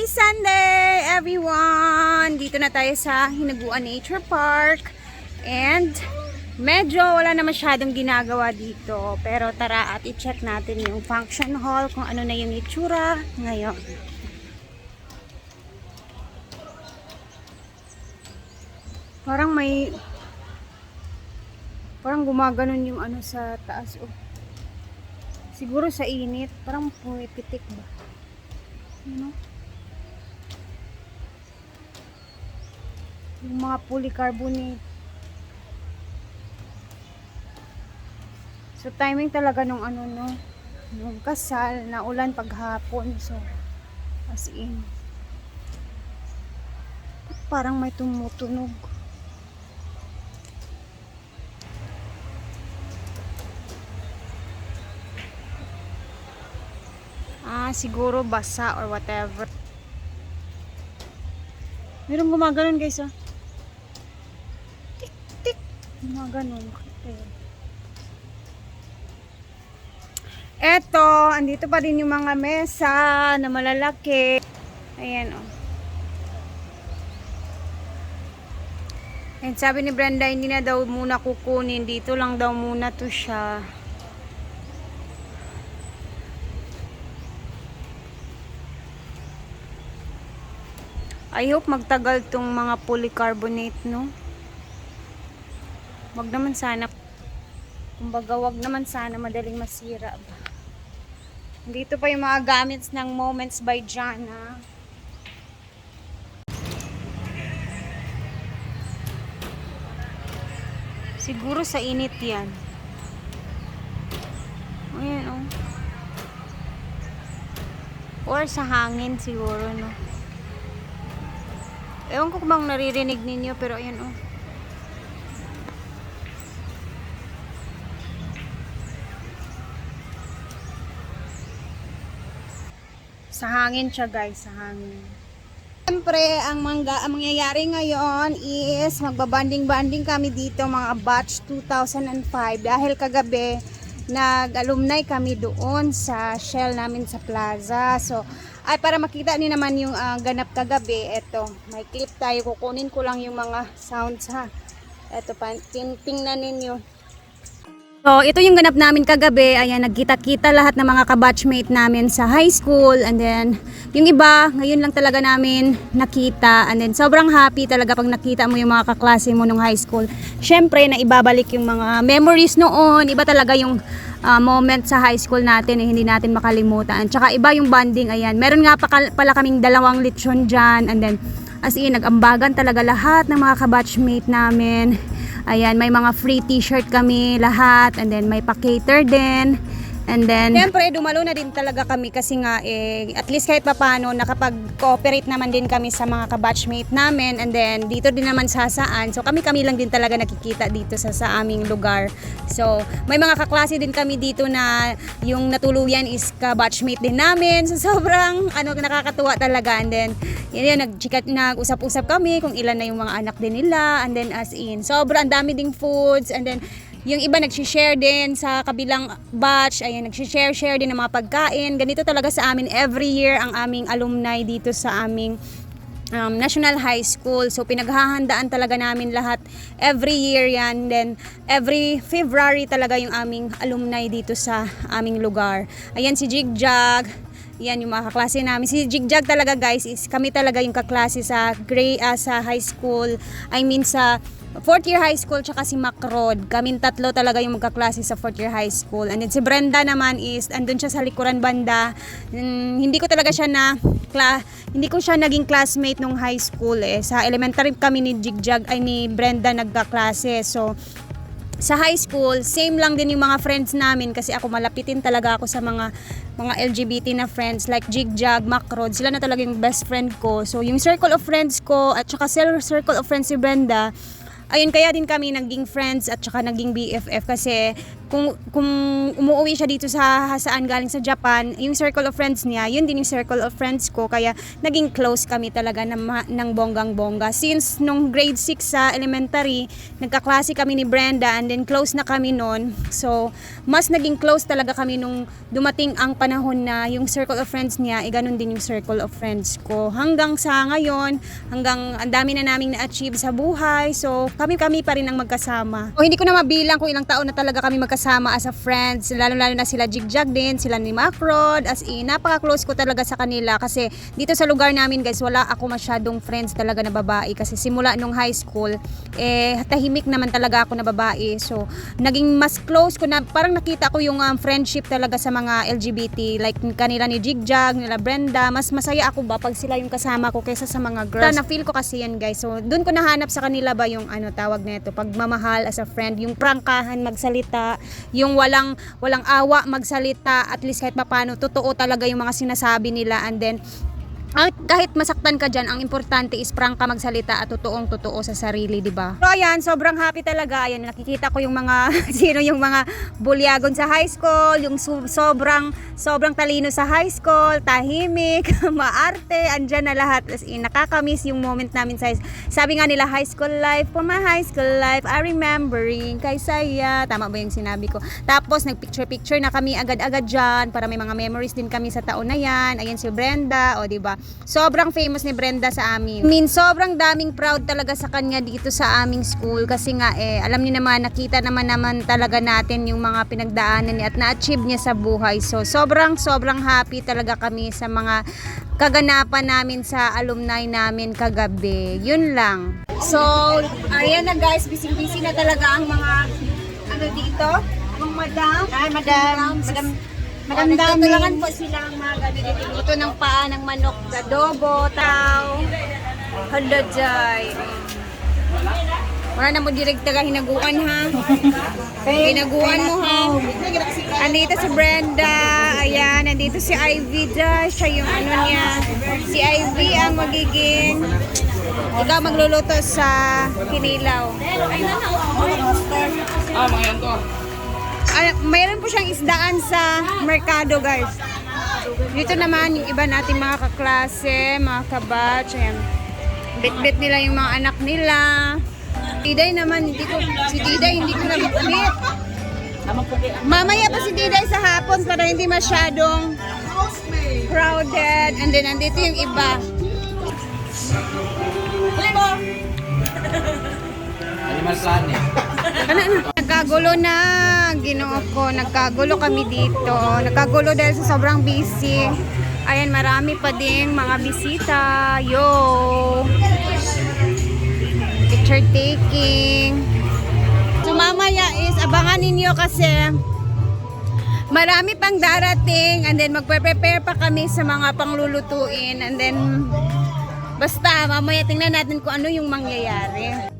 Sunday, everyone! Dito na tayo sa Hinaguan Nature Park. And medyo wala na masyadong ginagawa dito. Pero tara at i-check natin yung function hall kung ano na yung itsura ngayon. Parang gumaganon yung ano sa taas. Oh. Siguro sa init. Parang pumipitik ba? Ano? Yung mga polycarbonate. So timing talaga nung ano no, nung kasal na ulan paghapon. So as in parang may tumutunog. Siguro basa or whatever. Meron gumaganon guys ah. Tik tik. Gumaganon. Eto, andito pa din yung mga mesa na malalaki. Ayan oh. And sabi ni Brenda, hindi na daw muna kukunin. Dito lang daw muna to siya. I hope magtagal tong mga polycarbonate, no? Wag naman sana. Kumbaga, wag naman sana madaling masira ba. Dito pa yung mga gamits ng Moments by Jana. Siguro sa init yan. Ayan, oh. Or sa hangin siguro, no? Ewan ko kung bang naririnig ninyo, pero ayan, oh. Sa hangin siya guys, sa hangin. Siyempre, ang mangyayari ngayon is magbabanding-banding kami dito mga batch 2005 dahil kagabi nag-alumni kami doon sa Shell namin sa plaza. So, ay para makita niyo naman yung ganap kagabi, eto, may clip tayo, kukunin ko lang yung mga sounds ha. Eto, tingnan ninyo. So, ito yung ganap namin kagabi. Ayan, nagkita-kita lahat ng mga kabatchmate namin sa high school. And then, yung iba, ngayon lang talaga namin nakita. And then, sobrang happy talaga pag nakita mo yung mga kaklase mo nung high school. Syempre, na ibabalik yung mga memories noon. Iba talaga yung moment sa high school natin hindi natin makalimutan. Tsaka iba yung bonding. Ayan, meron nga pala kaming 2 lechon dyan. And then, as in, nag-ambagan talaga lahat ng mga kabatchmate namin. Ayan, may mga free t-shirt kami lahat. And then may pa-cater din. And then, siyempre, dumalo na din talaga kami kasi nga, at least kahit papano, nakapag-cooperate naman din kami sa mga kabatchmate namin. And then, dito din naman sa saan. So, kami lang din talaga nakikita dito sa aming lugar. So, may mga kaklase din kami dito na yung natuluyan is kabatchmate din namin. So, sobrang nakakatuwa talaga. And then, yun, nag-usap-usap kami kung ilan na yung mga anak din nila. And then, as in, sobrang dami ding foods. And then, yung iba nagsishare din sa kabilang batch, ayan, nagsishare din ng mga pagkain. Ganito talaga sa amin every year ang aming alumni dito sa aming National High School. So pinaghahandaan talaga namin lahat every year yan. Then every February talaga yung aming alumni dito sa aming lugar. Ayan si Jigjag. Yan yung mga kaklase namin. Si Jigjag talaga guys is kami talaga yung kaklase sa sa high school. I mean sa 4th year high school tsaka si Macrod. Kaming tatlo talaga yung magkaklase sa 4th year high school. And then si Brenda naman is andun siya sa likuran banda. Hindi ko siya naging classmate nung high school Sa elementary kami ni Jigjag ni Brenda nagkaklase. So sa high school, same lang din yung mga friends namin kasi ako malapitin talaga ako sa mga LGBT na friends like Jigjag, Macrod. Sila na talaga yung best friend ko. So yung circle of friends ko at saka circle of friends si Brenda, ayun, kaya din kami naging friends at saka naging BFF kasi kung umuwi siya dito sa saan galing sa Japan, yung circle of friends niya, yun din yung circle of friends ko. Kaya naging close kami talaga ng bonggang-bongga. Since nung grade 6 sa elementary, nagkaklase kami ni Brenda and then close na kami noon. So, mas naging close talaga kami nung dumating ang panahon na yung circle of friends niya, ganun din yung circle of friends ko. Hanggang sa ngayon, hanggang ang dami na naming na-achieve sa buhay. So, kami pa rin ang magkasama. O, hindi ko na mabilang kung ilang taon na talaga kami magkasama as a friends. Lalo-lalo na sila Jigjag din, sila ni Macrod. As in, napaka-close ko talaga sa kanila. Kasi dito sa lugar namin guys, wala ako masyadong friends talaga na babae. Kasi simula nung high school, tahimik naman talaga ako na babae. So, naging mas close ko na, parang nakita ko yung friendship talaga sa mga LGBT. Like kanila ni Jigjag, nila Brenda. Mas masaya ako ba pag sila yung kasama ko kaysa sa mga girls. Na-feel ko kasi yan guys. So, dun ko nahanap sa kanila ba yung tawag nito, pagmamahal as a friend, yung prangkahan magsalita, yung walang awa magsalita, at least kahit papaano totoo talaga yung mga sinasabi nila, and then kahit masaktan ka dyan, ang importante is prangka magsalita at totoo sa sarili, di ba? So ayan, sobrang happy talaga. Ayan, nakikita ko yung mga sino yung mga bulyagon sa high school, yung sobrang talino sa high school, tahimik, maarte, andyan na lahat. As in, nakakamiss yung moment namin sa sabi nga nila, high school life, for my high school life, I remembering kay saya. Tama ba yung sinabi ko? Tapos nagpicture na kami agad-agad dyan para may mga memories din kami sa taon na yan. Ayan si Brenda, o di ba? Sobrang famous ni Brenda sa amin. I mean, sobrang daming proud talaga sa kanya dito sa aming school kasi nga alam niyo naman, nakita naman talaga natin yung mga pinagdaanan niya at na-achieve niya sa buhay. So, sobrang happy talaga kami sa mga kaganapan namin sa alumni namin kagabi. Yun lang. So, ayan na guys, busy na talaga ang mga dito, mga madam. Ay, madam. Nagtutulungan po sila ang mga luto ng paa ng manok, adobo, taw, hadajay. Wala na mo direct taga hinaguan ha. Hinaguan mo ha. Andito si Brenda, ayan, nandito si Ivy dahil siya yung niya. Si Ivy ang magiging ikaw magluluto sa kinilaw. Mga yan to. Mayroon po siyang isdaan sa merkado guys. Dito naman yung iba nating mga kaklase, mga kabatch, ayan. Bit-bit nila yung mga anak nila. Tiday naman, si Tiday hindi ko na-bit. Mamaya pa si Tiday sa hapon para hindi masyadong crowded. And then nandito yung iba. Animal planet. Nagkagulo na, Ginoo ko, nagkagulo kami dito. Nagkagulo dahil sa sobrang busy. Ayan, marami pa ding mga bisita. Yo! Picture taking. So mamaya is abangan ninyo kasi marami pang darating, and then magpe-prepare pa kami sa mga panglulutuin, and then basta mamaya tingnan natin kung ano yung mangyayari.